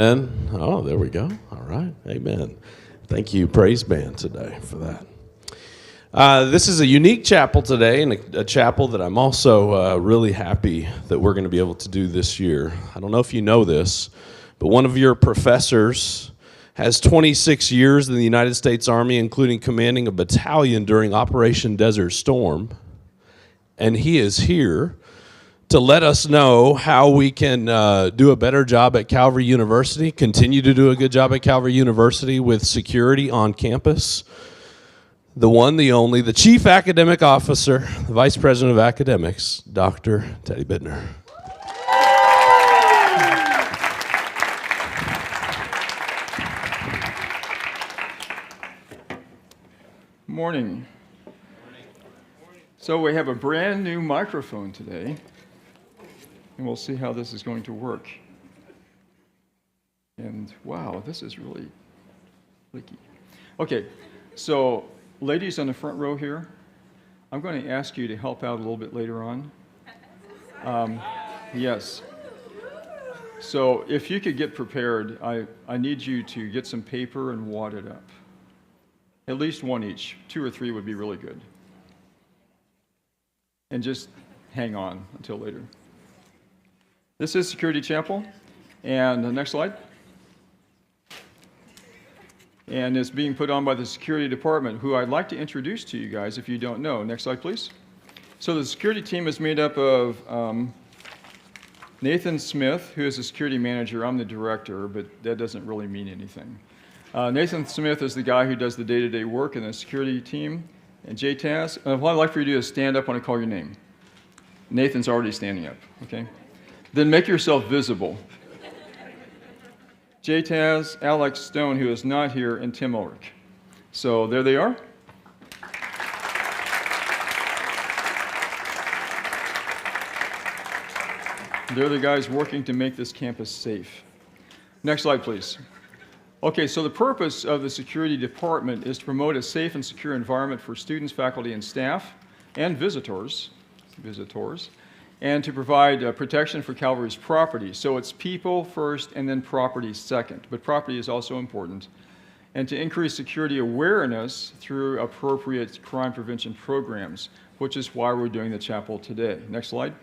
And oh, there we go. All right. Amen. Thank you, praise band, today for that. This is a unique chapel today, and a chapel that I'm also really happy that we're going to be able to do this year. I don't know if you know this, but one of your professors has 26 years in the United States Army, including commanding a battalion during Operation Desert Storm, and he is here to let us know how we can do a better job at Calvary University, continue to do a good job at Calvary University with security on campus. The one, the only, the Chief Academic Officer, the Vice President of Academics, Dr. Teddy Bittner. Morning. So we have a brand new microphone today, and we'll see how this is going to work. And wow, this is really leaky. Okay, so ladies on the front row here, I'm going to ask you to help out a little bit later on. Yes. So if you could get prepared, I need you to get some paper and wad it up. At least one each. 2 or 3 would be really good. And just hang on until later. This is Security Chapel. And the next slide. And it's being put on by the Security Department, who I'd like to introduce to you guys if you don't know. Next slide, please. So the security team is made up of Nathan Smith, who is the security manager. I'm the director, but that doesn't really mean anything. Nathan Smith is the guy who does the day-to-day work in the security team. And Jay Taz, what I'd like for you to do is stand up when I call your name. Nathan's already standing up, okay? Then make yourself visible. Jay Taz, Alex Stone, who is not here, and Tim Ulrich. So there they are. They're the guys working to make this campus safe. Next slide, please. Okay, so the purpose of the security department is to promote a safe and secure environment for students, faculty, and staff, and visitors, and to provide protection for Calvary's property. So it's people first and then property second, but property is also important. And to increase security awareness through appropriate crime prevention programs, which is why we're doing the chapel today. Next slide.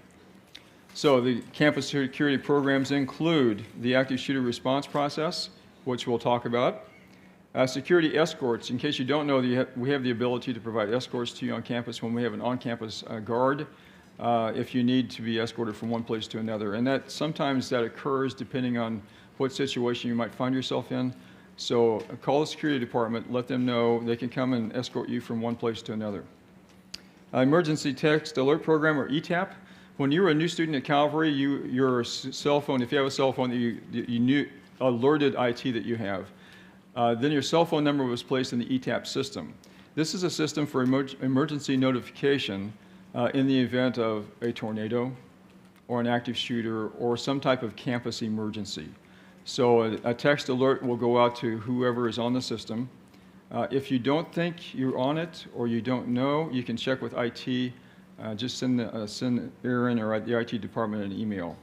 So the campus security programs include the active shooter response process, which we'll talk about. Security escorts. In case you don't know, we have the ability to provide escorts to you on campus when we have an on-campus guard, if you need to be escorted from one place to another. And sometimes that occurs depending on what situation you might find yourself in. So call the security department, let them know they can come and escort you from one place to another. Emergency Text Alert Program, or ETAP. When you were a new student at Calvary, your cell phone, if you have a cell phone that you knew, alerted IT that you have. Then your cell phone number was placed in the ETAP system. This is a system for emergency notification in the event of a tornado or an active shooter or some type of campus emergency. So a text alert will go out to whoever is on the system. If you don't think you're on it or you don't know, you can check with IT. Just send Aaron or the IT department an email.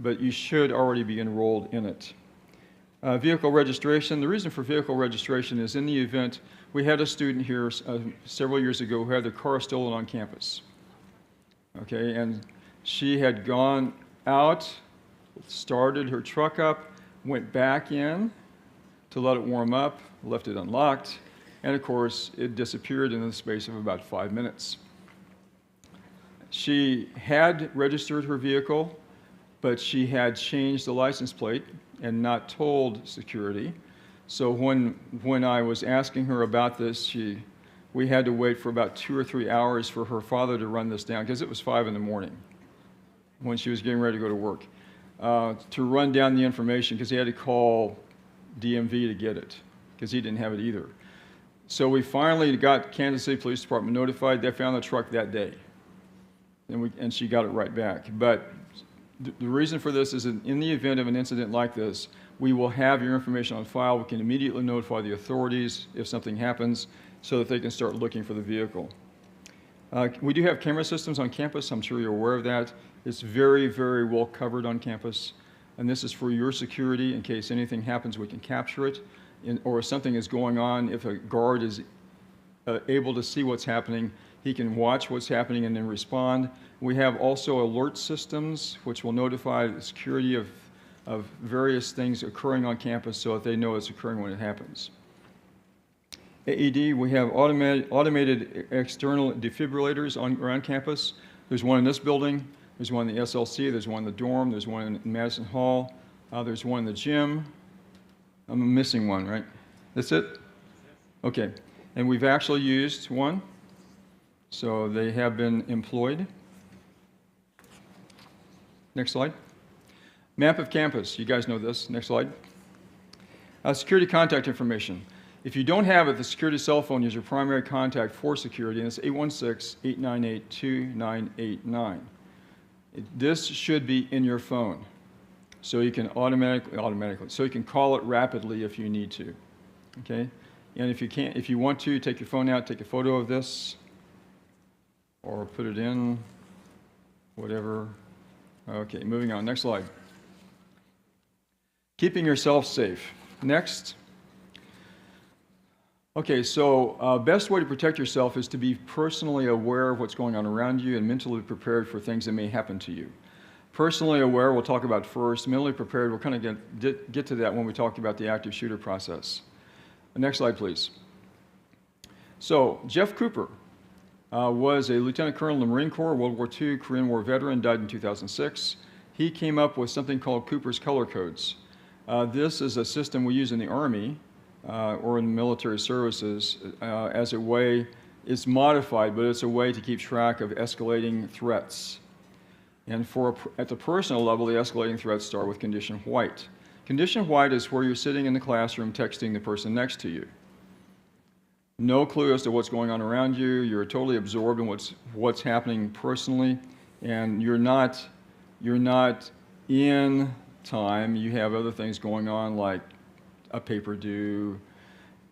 But you should already be enrolled in it. Vehicle registration. The reason for vehicle registration is in the event, we had a student here several years ago who had their car stolen on campus. Okay, and she had gone out, started her truck up, went back in to let it warm up, left it unlocked, and of course it disappeared in the space of about 5 minutes. She had registered her vehicle, but she had changed the license plate and not told security. So when I was asking her about this, we had to wait for about 2 or 3 hours for her father to run this down, because it was 5 in the morning when she was getting ready to go to work, to run down the information, because he had to call DMV to get it, because he didn't have it either. So we finally got Kansas City Police Department notified. They found the truck that day, and she got it right back. But the reason for this is in the event of an incident like this, we will have your information on file. We can immediately notify the authorities if something happens so that they can start looking for the vehicle. We do have camera systems on campus. I'm sure you're aware of that. It's very, very well covered on campus. and this is for your security in case anything happens, we can capture it, or if something is going on, if a guard is able to see what's happening, he can watch what's happening and then respond. We have also alert systems which will notify the security of various things occurring on campus so that they know it's occurring when it happens. AED, we have automated external defibrillators around campus. There's one in this building, there's one in the SLC, there's one in the dorm, there's one in Madison Hall, there's one in the gym. I'm missing one, right? That's it? Okay. And we've actually used one, so they have been employed. Next slide. Map of campus. You guys know this. Next slide. Security contact information. If you don't have it, the security cell phone is your primary contact for security, and it's 816-898-2989. This should be in your phone, so you can so you can call it rapidly if you need to. Okay. And if you want to, take your phone out, take a photo of this, or put it in, whatever. Okay, moving on. Next slide. Keeping yourself safe. Next. Okay, so best way to protect yourself is to be personally aware of what's going on around you and mentally prepared for things that may happen to you. Personally aware, we'll talk about first. Mentally prepared, we'll kind of get to that when we talk about the active shooter process. Next slide, please. So, Jeff Cooper was a lieutenant colonel in the Marine Corps, World War II, Korean War veteran, died in 2006. He came up with something called Cooper's Color Codes. This is a system we use in the Army or in military services as a way, it's modified, but it's a way to keep track of escalating threats. And at the personal level, the escalating threats start with condition white. Condition white is where you're sitting in the classroom texting the person next to you. No clue as to what's going on around you. You're totally absorbed in what's happening personally, and you're not in time. You have other things going on like a paper due.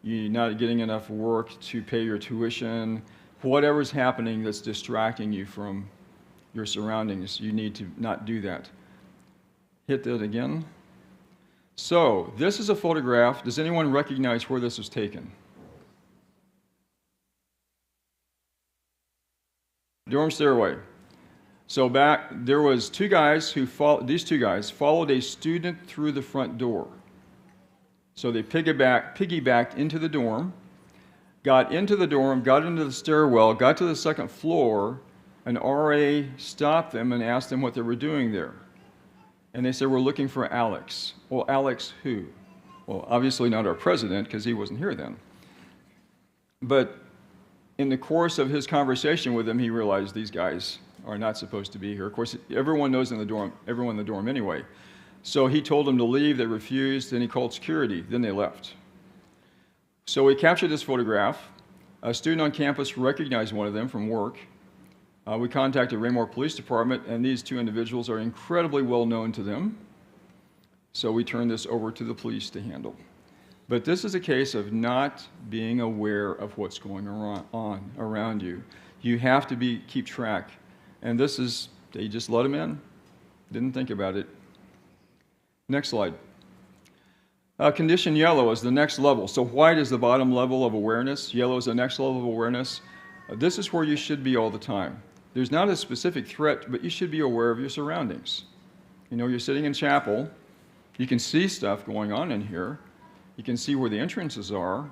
You're not getting enough work to pay your tuition. Whatever's happening that's distracting you from your surroundings, you need to not do that. Hit that again. So, this is a photograph. Does anyone recognize where this was taken? Dorm stairway. So there was two guys who these two guys followed a student through the front door. So they piggybacked into the dorm, got into the dorm, got into the stairwell, got to the second floor, an RA stopped them and asked them what they were doing there. And they said, we're looking for Alex. Well, Alex who? Well, obviously not our president, because he wasn't here then. But in the course of his conversation with them, he realized these guys are not supposed to be here. Of course, everyone knows everyone in the dorm anyway. So he told them to leave, they refused, then he called security, then they left. So we captured this photograph. A student on campus recognized one of them from work. We contacted Raymore Police Department, and these two individuals are incredibly well known to them. So we turned this over to the police to handle. But this is a case of not being aware of what's going on around you. You have to keep track. And this is, they just let them in, didn't think about it. Next slide. Condition yellow is the next level. So white is the bottom level of awareness. Yellow is the next level of awareness. This is where you should be all the time. There's not a specific threat, but you should be aware of your surroundings. You know, you're sitting in chapel. You can see stuff going on in here. You can see where the entrances are.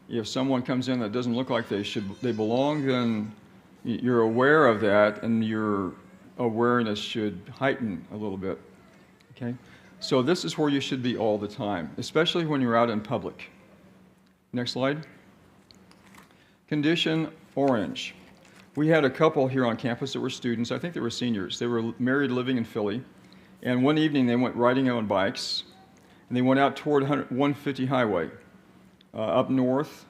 If someone comes in that doesn't look like they belong, then you're aware of that, and your awareness should heighten a little bit. Okay? So this is where you should be all the time, especially when you're out in public. Next slide. Condition orange. We had a couple here on campus that were students. I think they were seniors. They were married, living in Philly. And one evening they went riding on bikes, and they went out toward 150 Highway up north.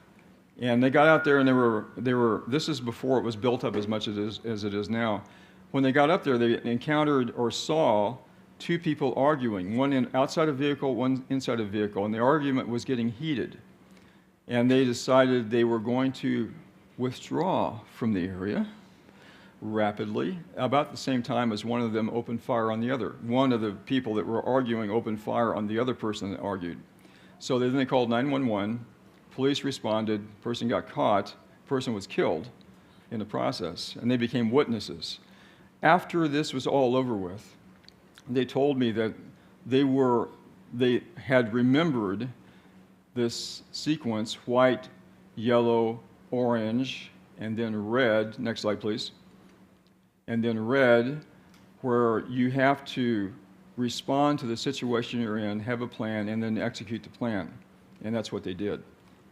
And they got out there, and they were. This is before it was built up as much as it is now. When they got up there, they encountered or saw two people arguing, one outside a vehicle, one inside a vehicle, and the argument was getting heated. And they decided they were going to withdraw from the area, rapidly. About the same time as one of them opened fire on the other. One of the people that were arguing opened fire on the other person that argued. So then they called 911. Police responded. Person got caught. Person was killed in the process, and they became witnesses. After this was all over with, they told me that they had remembered this sequence: white, yellow, orange, and then red. Next slide, please. And then red, where you have to respond to the situation you're in, have a plan, and then execute the plan. And that's what they did.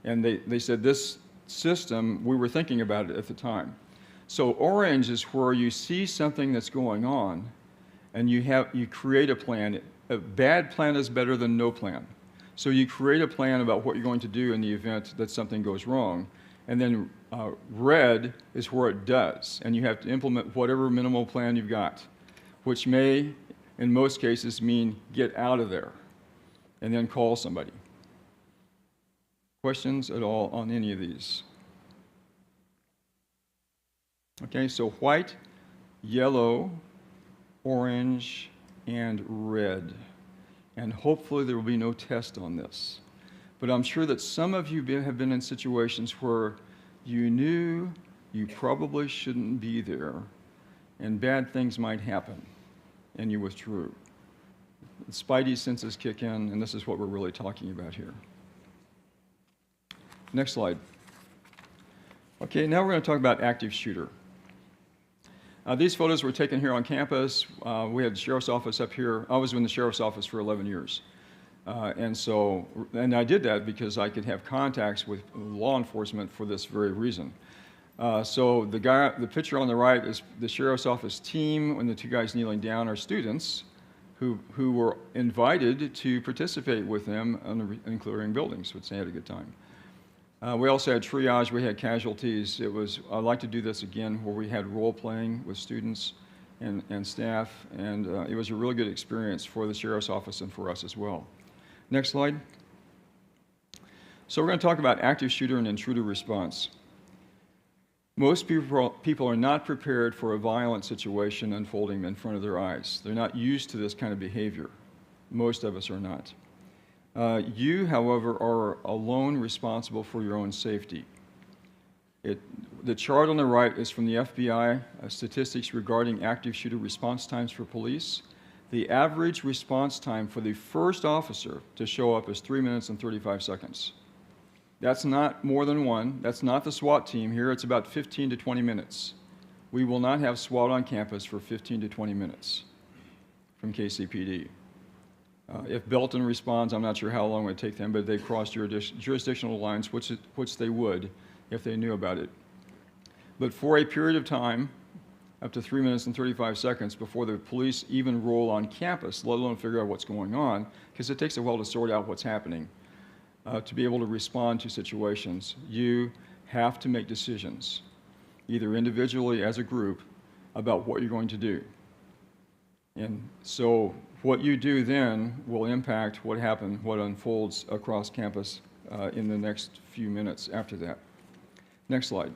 And they said this system, we were thinking about it at the time. So orange is where you see something that's going on, and you create a plan. A bad plan is better than no plan. So you create a plan about what you're going to do in the event that something goes wrong. And then red is where it does, and you have to implement whatever minimal plan you've got, which may, in most cases, mean get out of there and then call somebody. Questions at all on any of these? Okay, so white, yellow, orange, and red. And hopefully there will be no test on this. But I'm sure that some of you have been in situations where you knew you probably shouldn't be there, and bad things might happen, and you withdrew. The spidey senses kick in, and this is what we're really talking about here. Next slide. Okay, now we're going to talk about active shooter. These photos were taken here on campus. We had the sheriff's office up here. I was in the sheriff's office for 11 years. And I did that because I could have contacts with law enforcement for this very reason. So the picture on the right is the sheriff's office team, and the two guys kneeling down are students who were invited to participate with them in clearing buildings, which they had a good time. We also had triage. We had casualties. I'd like to do this again, where we had role playing with students and staff, and it was a really good experience for the sheriff's office and for us as well. Next slide. So we're going to talk about active shooter and intruder response. Most people are not prepared for a violent situation unfolding in front of their eyes. They're not used to this kind of behavior. Most of us are not. You, however, are alone responsible for your own safety. The chart on the right is from the FBI, statistics regarding active shooter response times for police. The average response time for the first officer to show up is 3 minutes and 35 seconds. That's not more than one. That's not the SWAT team here. It's about 15 to 20 minutes. We will not have SWAT on campus for 15 to 20 minutes from KCPD. If Belton responds, I'm not sure how long it would take them, but they've crossed jurisdictional lines, which they would if they knew about it. But for a period of time, up to 3 minutes and 35 seconds before the police even roll on campus, let alone figure out what's going on, because it takes a while to sort out what's happening, to be able to respond to situations, you have to make decisions, either individually as a group, about what you're going to do. And so what you do then will impact what unfolds across campus in the next few minutes after that. Next slide.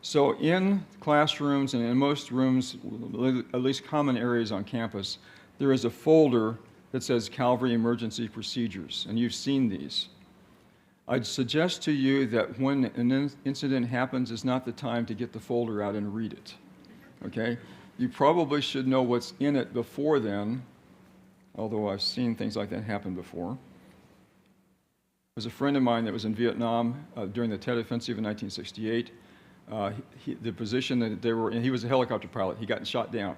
So in classrooms and in most rooms, at least common areas on campus, there is a folder that says Calvary Emergency Procedures, and you've seen these. I'd suggest to you that when an incident happens is not the time to get the folder out and read it, okay? You probably should know what's in it before then, although I've seen things like that happen before. There's a friend of mine that was in Vietnam during the Tet Offensive in 1968. The position that they were in, he was a helicopter pilot. He got shot down.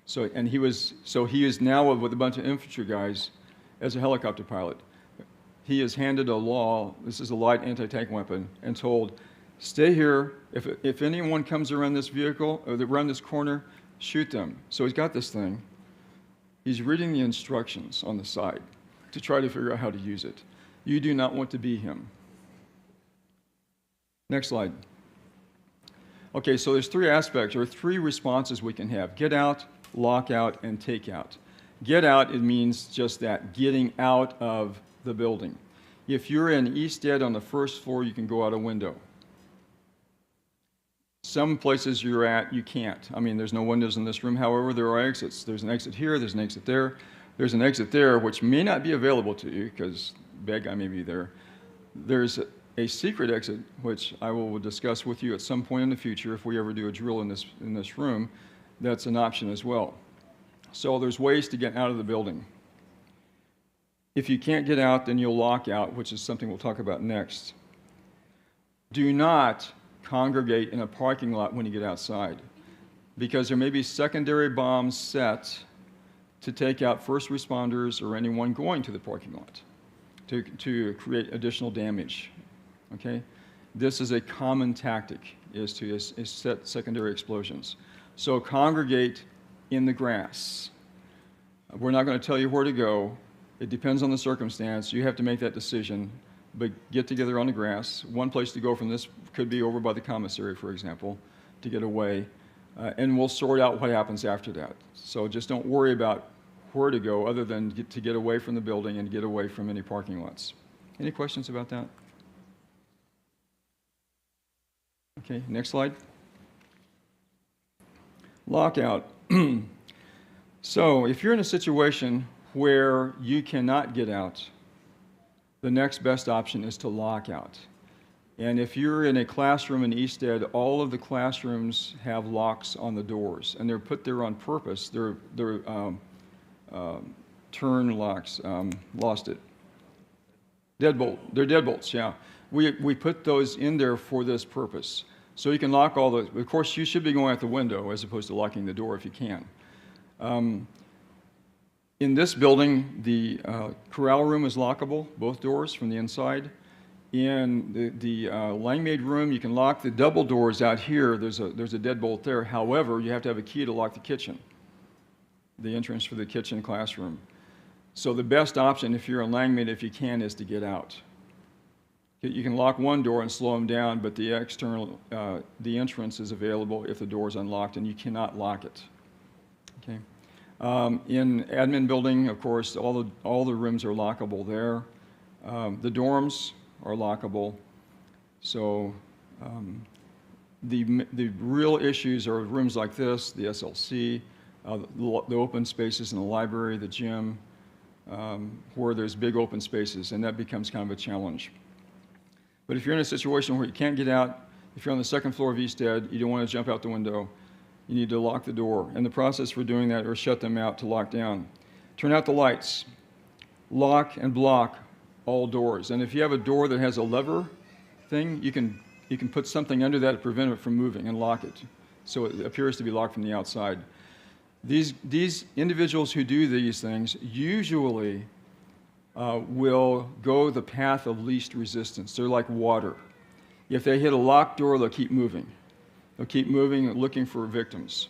So he is now with a bunch of infantry guys as a helicopter pilot. He is handed a law, this is a light anti-tank weapon, and told, stay here. If anyone comes around this vehicle, or around this corner, shoot them. So he's got this thing. He's reading the instructions on the side to try to figure out how to use it. You do not want to be him. Next slide. Okay, so there's three aspects, or three responses we can have: get out, lock out, and take out. Get out, it means just that, getting out of the building. If you're in East Ed on the first floor, you can go out a window. Some places you're at, you can't. I mean, there's no windows in this room. However, there are exits. There's an exit here, there's an exit there. There's an exit there, which may not be available to you because bad guy may be there. There's a secret exit, which I will discuss with you at some point in the future if we ever do a drill in this room. That's an option as well. So there's ways to get out of the building. If you can't get out, then you'll lock out, which is something we'll talk about next. Do not congregate in a parking lot when you get outside, because there may be secondary bombs set to take out first responders or anyone going to the parking lot to create additional damage. Okay? This is a common tactic, is to set secondary explosions. So congregate in the grass. We're not going to tell you where to go. It depends on the circumstance. You have to make that decision. But get together on the grass. One place to go from this could be over by the commissary, for example, to get away. And we'll sort out what happens after that. So just don't worry about where to go other than to get away from the building and get away from any parking lots. Any questions about that? Okay, next slide. Lockout. So if you're in a situation where you cannot get out, the next best option is to lock out. And if you're in a classroom in Easted, all of the classrooms have locks on the doors, and they're put there on purpose. They're turn locks. Lost it. Deadbolt. They're deadbolts. Yeah, we put those in there for this purpose, so you can lock all those. Of course, you should be going out the window as opposed to locking the door if you can. In this building, the corral room is lockable, both doors from the inside. In the Langmaid room, you can lock the double doors out here. There's a deadbolt there. However, you have to have a key to lock the kitchen, the entrance for the kitchen classroom. So the best option, if you're in Langmaid, if you can, is to get out. You can lock one door and slow them down, but the entrance is available if the door is unlocked, and you cannot lock it. Okay. In admin building, of course, all the rooms are lockable there. The dorms are lockable. So the real issues are rooms like this, the SLC, the open spaces in the library, the gym, where there's big open spaces, and that becomes kind of a challenge. But if you're in a situation where you can't get out, if you're on the second floor of Easted, you don't want to jump out the window, you need to lock the door. And the process for doing that, or shut them out to lock down. Turn out the lights. Lock and block all doors. And if you have a door that has a lever thing, you can put something under that to prevent it from moving and lock it, so it appears to be locked from the outside. These individuals who do these things usually will go the path of least resistance. They're like water. If they hit a locked door, they'll keep moving. They'll keep moving and looking for victims.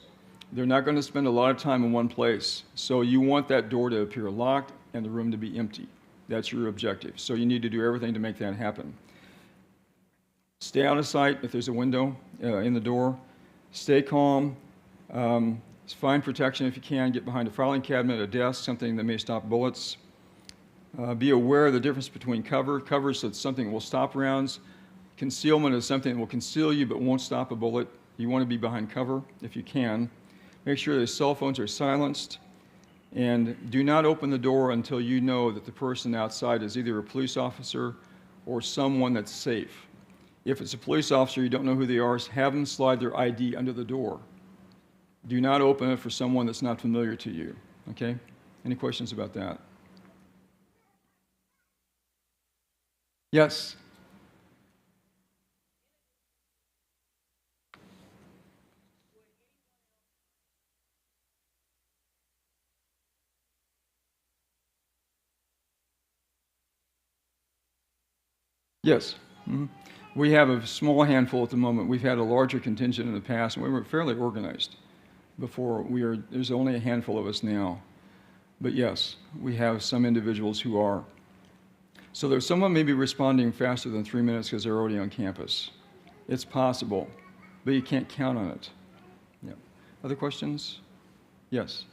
They're not going to spend a lot of time in one place. So you want that door to appear locked and the room to be empty. That's your objective. So you need to do everything to make that happen. Stay out of sight if there's a window in the door. Stay calm. Find protection if you can. Get behind a filing cabinet, a desk, something that may stop bullets. Be aware of the difference between cover. Cover so that something will stop rounds. Concealment is something that will conceal you but won't stop a bullet. You want to be behind cover if you can. Make sure the cell phones are silenced. And do not open the door until you know that the person outside is either a police officer or someone that's safe. If it's a police officer, you don't know who they are, have them slide their ID under the door. Do not open it for someone that's not familiar to you. Okay? Any questions about that? Yes? Yes. Mm-hmm. We have a small handful at the moment. We've had a larger contingent in the past, and we were fairly organized before. There's only a handful of us now. But yes, we have some individuals who are. So there's someone maybe responding faster than 3 minutes because they're already on campus. It's possible, but you can't count on it. Yeah. Other questions? Yes.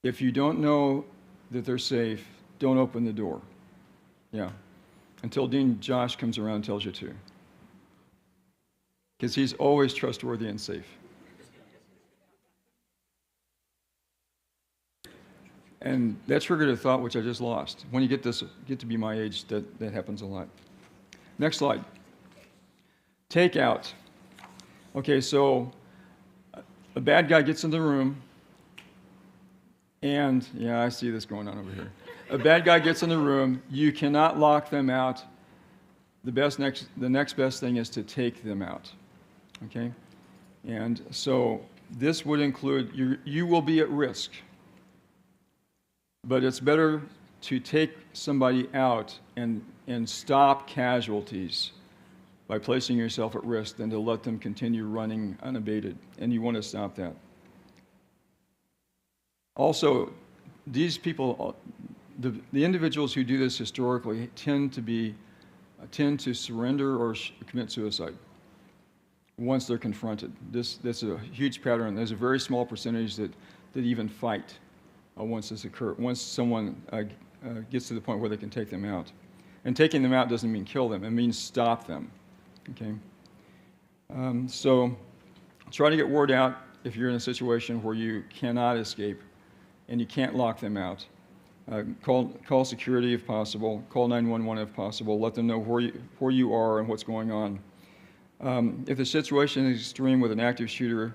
If you don't know that they're safe, don't open the door. Yeah. Until Dean Josh comes around and tells you to. Because he's always trustworthy and safe. And that triggered a thought which I just lost. When you get to be my age, that happens a lot. Next slide. Take out. Okay, so a bad guy gets in the room, and yeah, I see this going on over here. A bad guy gets in the room, you cannot lock them out. The next best thing is to take them out. Okay? And so this would include you will be at risk. But it's better to take somebody out and stop casualties by placing yourself at risk than to let them continue running unabated. And you want to stop that. Also, these people, the individuals who do this historically tend to surrender or commit suicide once they're confronted. That's a huge pattern. There's a very small percentage that even fight once this occurs. Once someone gets to the point where they can take them out. And taking them out doesn't mean kill them. It means stop them. Okay? So try to get word out if you're in a situation where you cannot escape and you can't lock them out. Call security if possible. Call 911 if possible. Let them know where you are and what's going on. If the situation is extreme with an active shooter,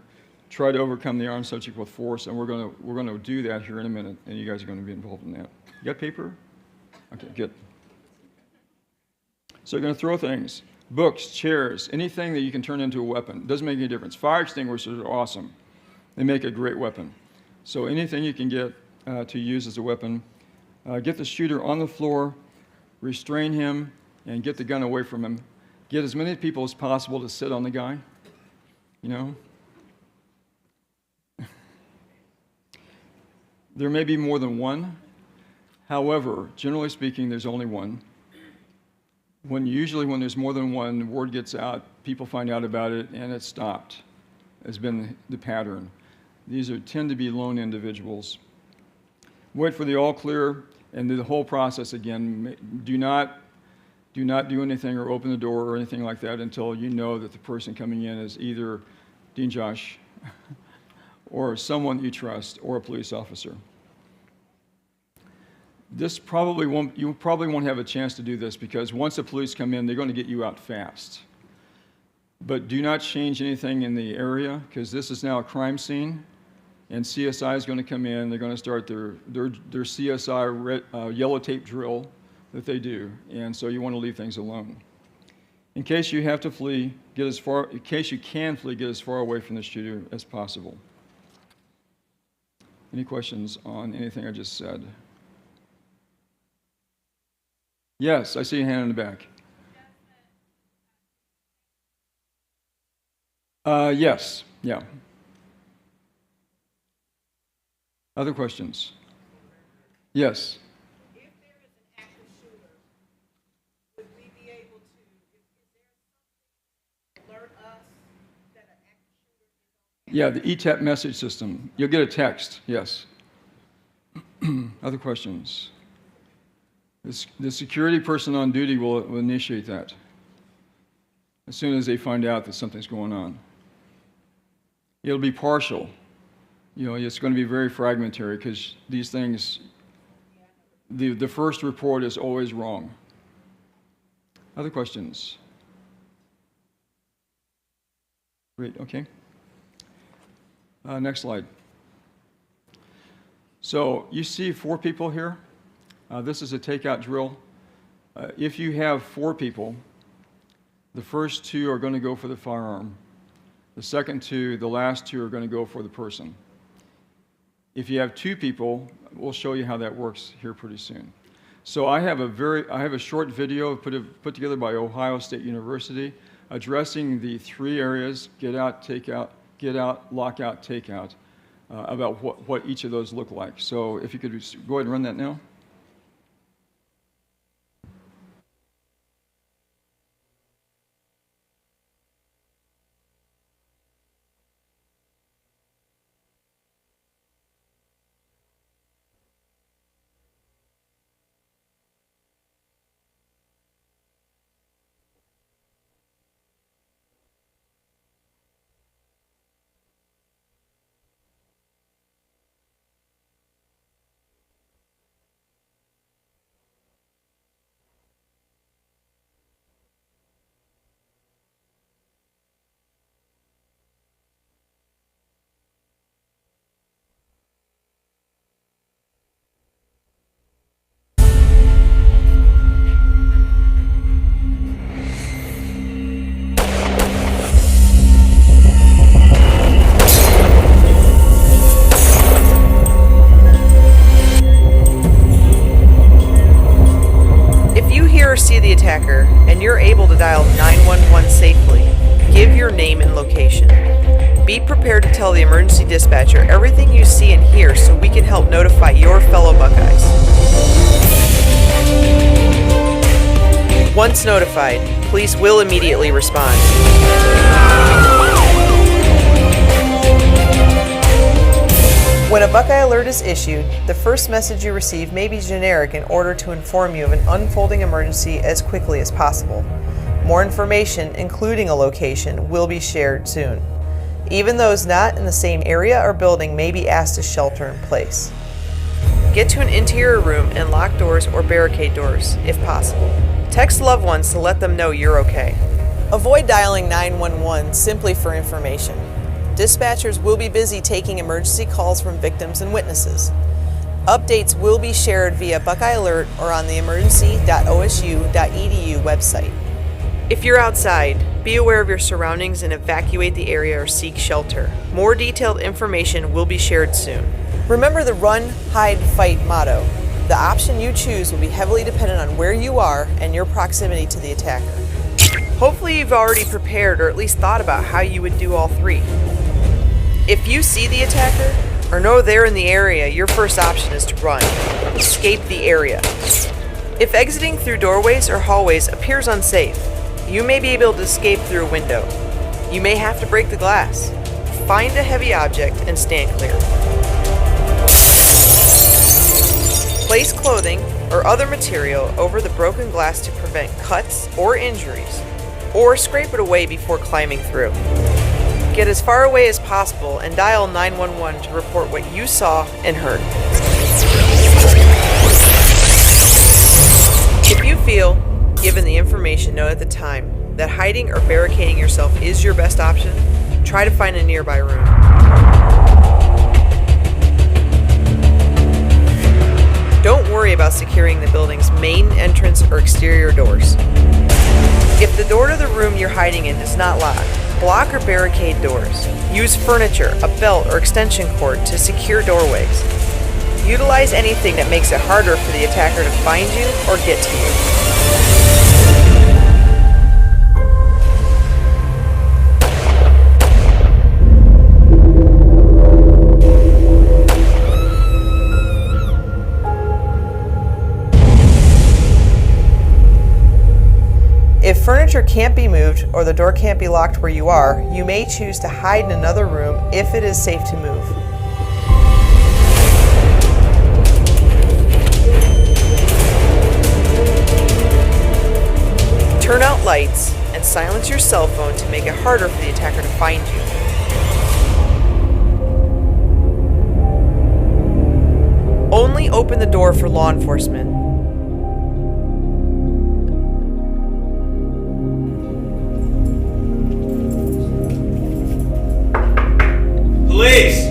try to overcome the armed subject with force, and we're going to do that here in a minute, and you guys are going to be involved in that. You got paper? Okay, good. So you're going to throw things, books, chairs, anything that you can turn into a weapon. Doesn't make any difference. Fire extinguishers are awesome. They make a great weapon. So anything you can get to use as a weapon, get the shooter on the floor, restrain him, and get the gun away from him. Get as many people as possible to sit on the guy, you know. There may be more than one. However, generally speaking, there's only one. Usually when there's more than one, word gets out, people find out about it, and it's stopped. Has been the pattern. These tend to be lone individuals. Wait for the all clear and do the whole process again. Do not do anything or open the door or anything like that until you know that the person coming in is either Dean Josh or someone you trust or a police officer. You probably won't have a chance to do this because once the police come in, they're going to get you out fast. But do not change anything in the area because this is now a crime scene. And CSI is going to come in. They're going to start their CSI yellow tape drill that they do. And so you want to leave things alone. In case you have to flee, in case you can flee, get as far away from the shooter as possible. Any questions on anything I just said? Yes, I see a hand in the back. Yes, yeah. Other questions? Yes. If there is an active shooter, would we be able to, is there something that alert us that an active shooter is on? Yeah, the ETAP message system. You'll get a text, yes. Other questions? The security person on duty will initiate that as soon as they find out that something's going on. It'll be partial. You know, it's going to be very fragmentary because these things, the first report is always wrong. Other questions? Great, okay. Next slide. So you see 4 people here. This is a takeout drill. If you have 4 people, the first 2 are going to go for the firearm. The last 2 are going to go for the person. If you have 2 people, we'll show you how that works here pretty soon. So I have a short video put together by Ohio State University addressing the 3 areas: get out, take out, get out, lock out, take out, about what each of those look like. So if you could go ahead and run that now. the attacker and you're able to dial 911 safely, give your name and location. Be prepared to tell the emergency dispatcher everything you see and hear so we can help notify your fellow Buckeyes. Once notified, police will immediately respond. When a Buckeye alert is issued, the first message you receive may be generic in order to inform you of an unfolding emergency as quickly as possible. More information, including a location, will be shared soon. Even those not in the same area or building may be asked to shelter in place. Get to an interior room and lock doors or barricade doors, if possible. Text loved ones to let them know you're okay. Avoid dialing 911 simply for information. Dispatchers will be busy taking emergency calls from victims and witnesses. Updates will be shared via Buckeye Alert or on the emergency.osu.edu website. If you're outside, be aware of your surroundings and evacuate the area or seek shelter. More detailed information will be shared soon. Remember the run, hide, fight motto. The option you choose will be heavily dependent on where you are and your proximity to the attacker. Hopefully you've already prepared or at least thought about how you would do all three. If you see the attacker or know they're in the area, your first option is to run. Escape the area. If exiting through doorways or hallways appears unsafe, you may be able to escape through a window. You may have to break the glass. Find a heavy object and stand clear. Place clothing or other material over the broken glass to prevent cuts or injuries, or scrape it away before climbing through. Get as far away as possible and dial 911 to report what you saw and heard. If you feel, given the information known at the time, that hiding or barricading yourself is your best option, try to find a nearby room. Don't worry about securing the building's main entrance or exterior doors. If the door to the room you're hiding in does not lock, block or barricade doors. Use furniture, a belt, or extension cord to secure doorways. Utilize anything that makes it harder for the attacker to find you or get to you. If furniture can't be moved or the door can't be locked where you are, you may choose to hide in another room if it is safe to move. Turn out lights and silence your cell phone to make it harder for the attacker to find you. Only open the door for law enforcement. Police!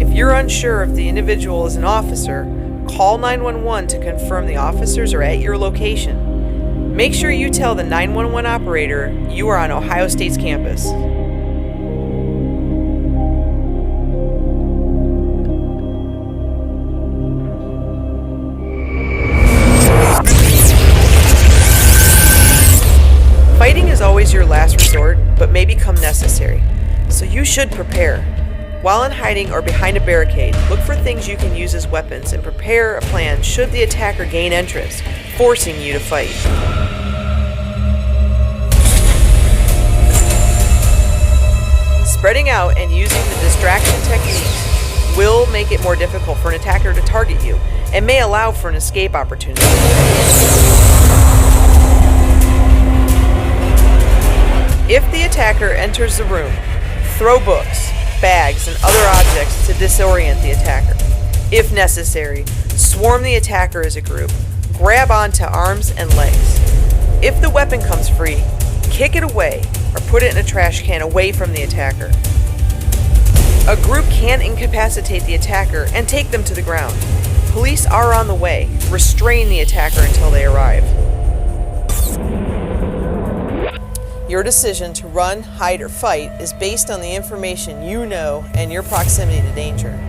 If you're unsure if the individual is an officer, call 911 to confirm the officers are at your location. Make sure you tell the 911 operator you are on Ohio State's campus. Fighting is always your last resort, but may become necessary, so you should prepare. While in hiding or behind a barricade, look for things you can use as weapons and prepare a plan should the attacker gain entrance, forcing you to fight. Spreading out and using the distraction techniques will make it more difficult for an attacker to target you and may allow for an escape opportunity. If the attacker enters the room, throw books, bags, and other objects to disorient the attacker. If necessary, swarm the attacker as a group. Grab onto arms and legs. If the weapon comes free, kick it away or put it in a trash can away from the attacker. A group can incapacitate the attacker and take them to the ground. Police are on the way. Restrain the attacker until they arrive. Your decision to run, hide, or fight is based on the information you know and your proximity to danger.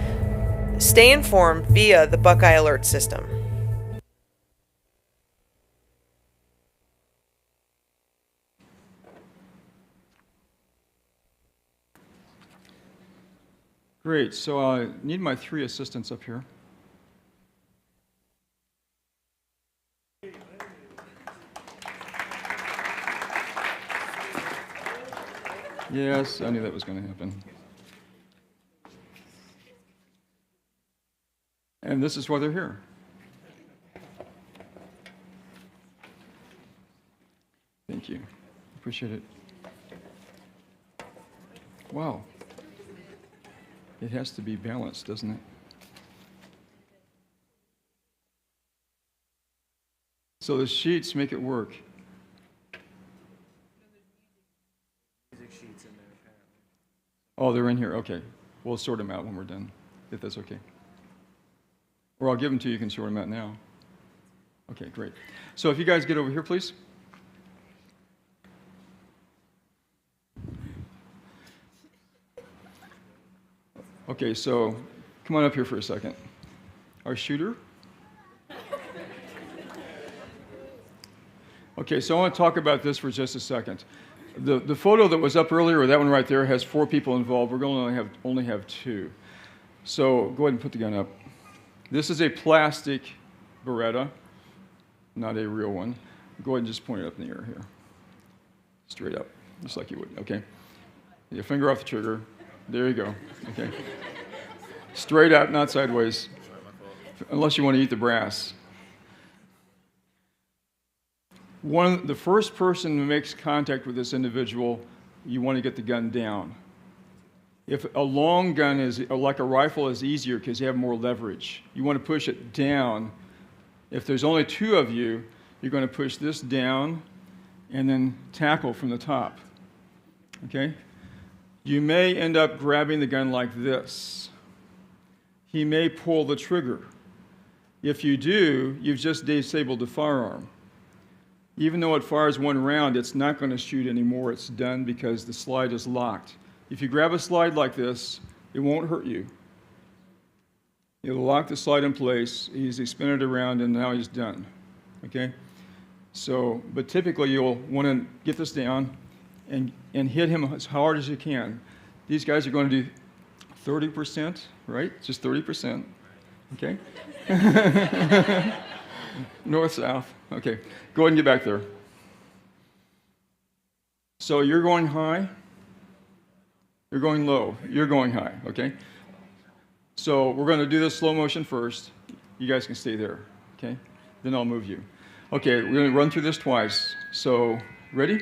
Stay informed via the Buckeye Alert system. Great. So I need my 3 assistants up here. Yes, I knew that was going to happen. And this is why they're here. Thank you. Appreciate it. Wow. It has to be balanced, doesn't it? So the sheets make it work. Oh, they're in here. Okay. We'll sort them out when we're done, if that's okay. Or I'll give them to you. You can sort them out now. Okay, great. So if you guys get over here, please. Okay, so come on up here for a second. Our shooter. Okay, so I want to talk about this for just a second. The photo that was up earlier, that one right there, has 4 people involved. We're going to only have 2. So go ahead and put the gun up. This is a plastic Beretta, not a real one. Go ahead and just point it up in the air here. Straight up, just like you would, okay? Your finger off the trigger. There you go, okay? Straight up, not sideways, unless you want to eat the brass. The first person who makes contact with this individual, you want to get the gun down. If a long gun is, or like a rifle, is easier because you have more leverage. You want to push it down. If there's only 2 of you, you're going to push this down and then tackle from the top, okay? You may end up grabbing the gun like this. He may pull the trigger. If you do, you've just disabled the firearm. Even though it fires 1 round, it's not going to shoot anymore. It's done because the slide is locked. If you grab a slide like this, it won't hurt you. It'll lock the slide in place, easily spin it around, and now he's done, okay? So, but typically you'll want to get this down and hit him as hard as you can. These guys are going to do 30%, right? Just 30%, okay? North, south, okay. Go ahead and get back there. So you're going high, you're going low, you're going high, okay? So we're going to do this slow motion first. You guys can stay there, okay? Then I'll move you. Okay, we're going to run through this twice. So, ready?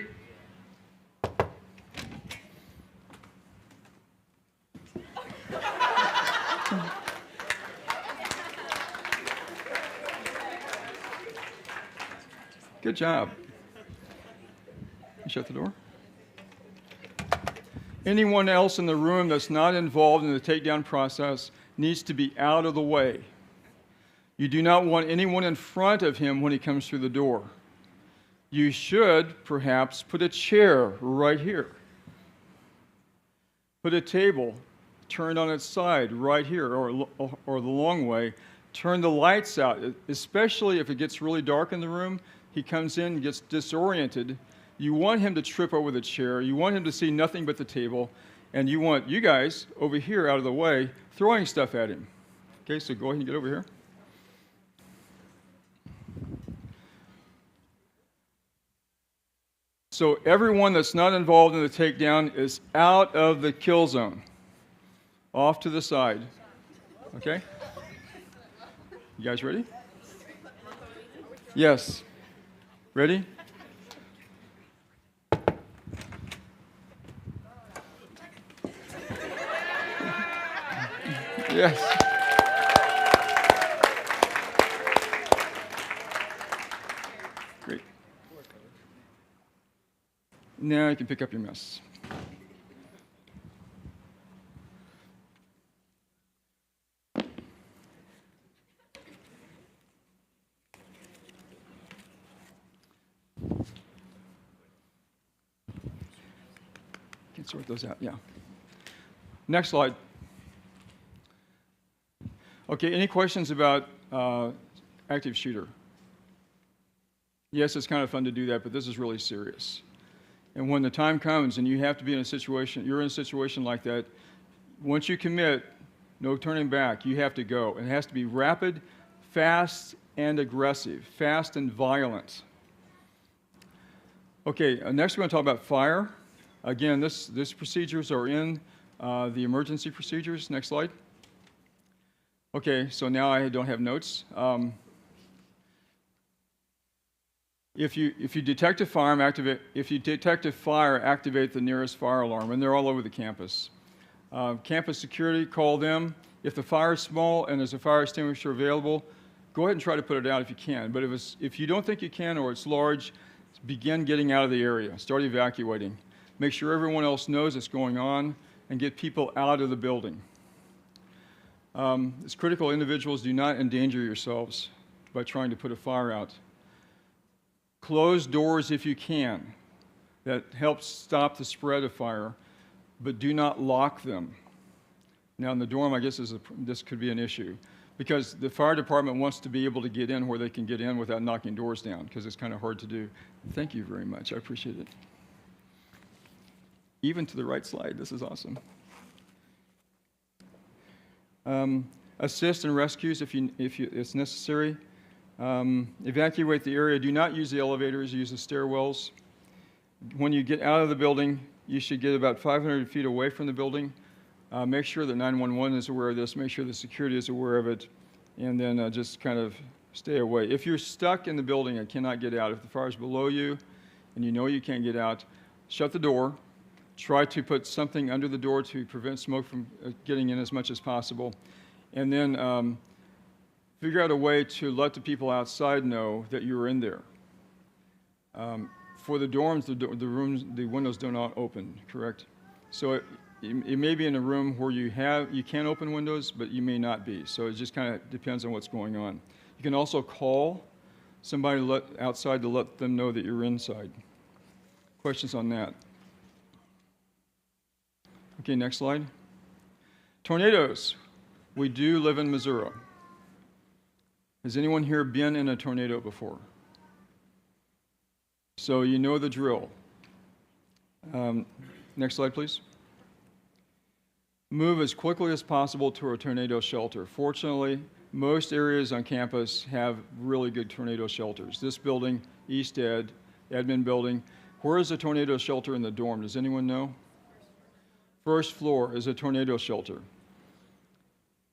Good job. Shut the door. Anyone else in the room that's not involved in the takedown process needs to be out of the way. You do not want anyone in front of him when he comes through the door. You should, perhaps, put a chair right here. Put a table turned on its side right here, or the long way. Turn the lights out, especially if it gets really dark in the room. He comes in, gets disoriented. You want him to trip over the chair. You want him to see nothing but the table. And you want you guys over here out of the way throwing stuff at him. Okay, so go ahead and get over here. So everyone that's not involved in the takedown is out of the kill zone. Off to the side. Okay? You guys ready? Yes. Ready? Yes. Great. Now you can pick up your mess. Can sort those out, yeah. Next slide. Okay, any questions about active shooter? Yes, it's kind of fun to do that, but this is really serious. And when the time comes and you have to be in a situation, you're in a situation like that, once you commit, No turning back. You have to go. And it has to be rapid, fast, and aggressive. Fast and violent. Okay, next we're going to talk about fire. Again, these procedures are in the emergency procedures. Next slide. Okay, so now I don't have notes. If you detect a fire, activate the nearest fire alarm, and they're all over the campus. Campus security, call them. If the fire is small and there's a fire extinguisher available, go ahead and try to put it out if you can. But if you don't think you can or it's large, begin getting out of the area. Start evacuating. Make sure everyone else knows what's going on and get people out of the building. It's critical individuals do not endanger yourselves by trying to put a fire out. Close doors if you can. That helps stop the spread of fire, but do not lock them. Now in the dorm, I guess this could be an issue because the fire department wants to be able to get in where they can get in without knocking doors down because it's kind of hard to do. Thank you very much. I appreciate it. Even to the right slide. This is awesome. Assist and rescues if it's necessary. Evacuate the area. Do not use the elevators. Use the stairwells. When you get out of the building, you should get about 500 feet away from the building. Make sure that 911 is aware of this. Make sure the security is aware of it. And then just kind of stay away. If you're stuck in the building and cannot get out, if the fire is below you and you know you can't get out, shut the door. Try to put something under the door to prevent smoke from getting in as much as possible. And then figure out a way to let the people outside know that you're in there. For the dorms, the windows do not open, correct? So it may be in a room where you can open windows, but you may not be. So it just kind of depends on what's going on. You can also call somebody outside to let them know that you're inside. Questions on that? Okay, next slide. Tornadoes. We do live in Missouri. Has anyone here been in a tornado before? So you know the drill. Next slide, please. Move as quickly as possible to a tornado shelter. Fortunately, most areas on campus have really good tornado shelters. This building, East Ed, admin building. Where is a tornado shelter in the dorm? Does anyone know? First floor is a tornado shelter.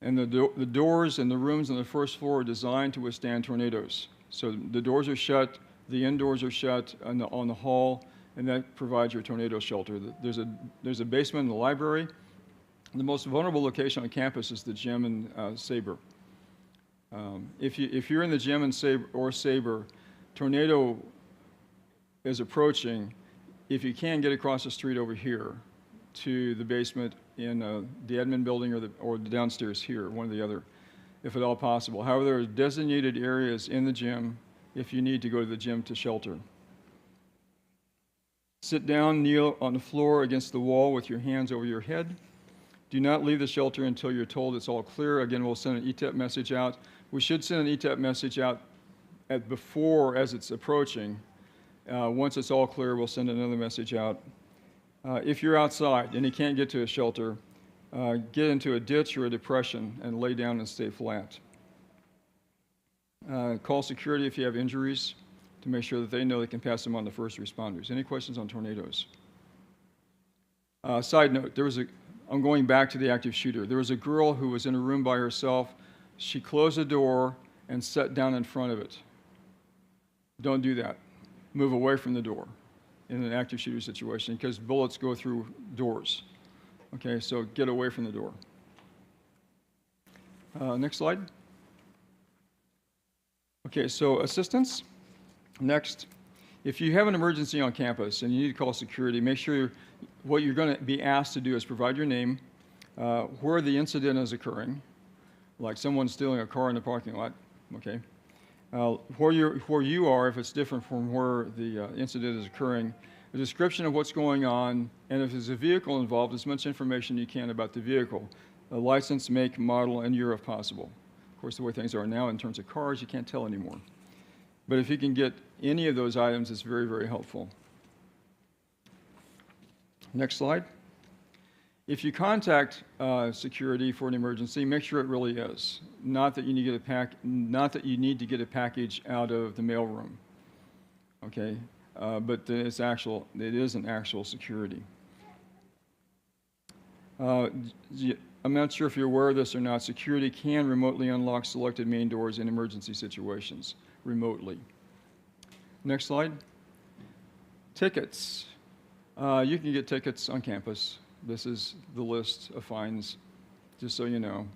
And the doors and the rooms on the first floor are designed to withstand tornadoes. So the doors are shut, the indoors are shut on the hall, and that provides your tornado shelter. There's a basement in the library. The most vulnerable location on campus is the gym and Sabre. If you're in the gym and Sabre, tornado is approaching. If you can get across the street over here to the basement in the admin building or the downstairs here, one or the other, if at all possible. However, there are designated areas in the gym if you need to go to the gym to shelter. Sit down, kneel on the floor against the wall with your hands over your head. Do not leave the shelter until you're told it's all clear. Again, we'll send an ETEP message out. We should send an ETEP message out as it's approaching. Once it's all clear, we'll send another message out. If you're outside and you can't get to a shelter, get into a ditch or a depression and lay down and stay flat. Call security if you have injuries to make sure that they know they can pass them on to first responders. Any questions on tornadoes? Side note, I'm going back to the active shooter. There was a girl who was in a room by herself. She closed the door and sat down in front of it. Don't do that. Move away from the door in an active shooter situation because bullets go through doors. Okay, so get away from the door. Next slide. Okay, so assistance. Next, if you have an emergency on campus and you need to call security, make sure what you're going to be asked to do is provide your name, where the incident is occurring, like someone stealing a car in the parking lot, okay? Where you are, if it's different from where the incident is occurring, a description of what's going on, and if there's a vehicle involved, as much information you can about the vehicle, a license, make, model, and year if possible. Of course, the way things are now in terms of cars, you can't tell anymore. But if you can get any of those items, it's very, very helpful. Next slide. If you contact security for an emergency, make sure it really is. Not that you need to get a package out of the mailroom. Okay, but it is an actual security. I'm not sure if you're aware of this or not. Security can remotely unlock selected main doors in emergency situations, remotely. Next slide. Tickets. You can get tickets on campus. This is the list of fines, just so you know.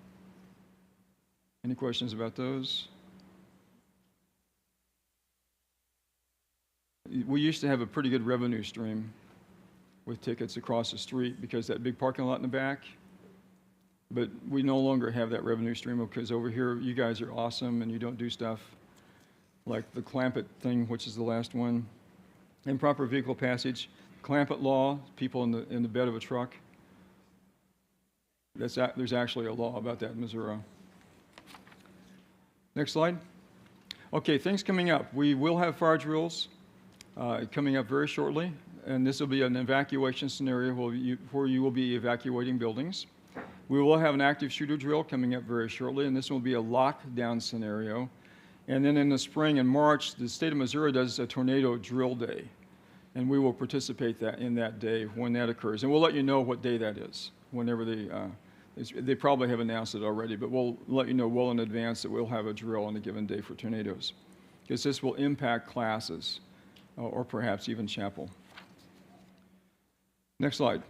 Any questions about those? We used to have a pretty good revenue stream with tickets across the street because that big parking lot in the back. But we no longer have that revenue stream because over here you guys are awesome and you don't do stuff like the clamp it thing, which is the last one. Improper vehicle passage. Clamp it law, people in the bed of a truck. There's actually a law about that in Missouri. Next slide. Okay, things coming up. We will have fire drills coming up very shortly, and this will be an evacuation scenario where you will be evacuating buildings. We will have an active shooter drill coming up very shortly, and this will be a lockdown scenario. And then in the spring and March, the state of Missouri does a tornado drill day. And we will participate in that day when that occurs. And we'll let you know what day that is, whenever they probably have announced it already, but we'll let you know well in advance that we'll have a drill on a given day for tornadoes. Because this will impact classes, or perhaps even chapel. Next slide.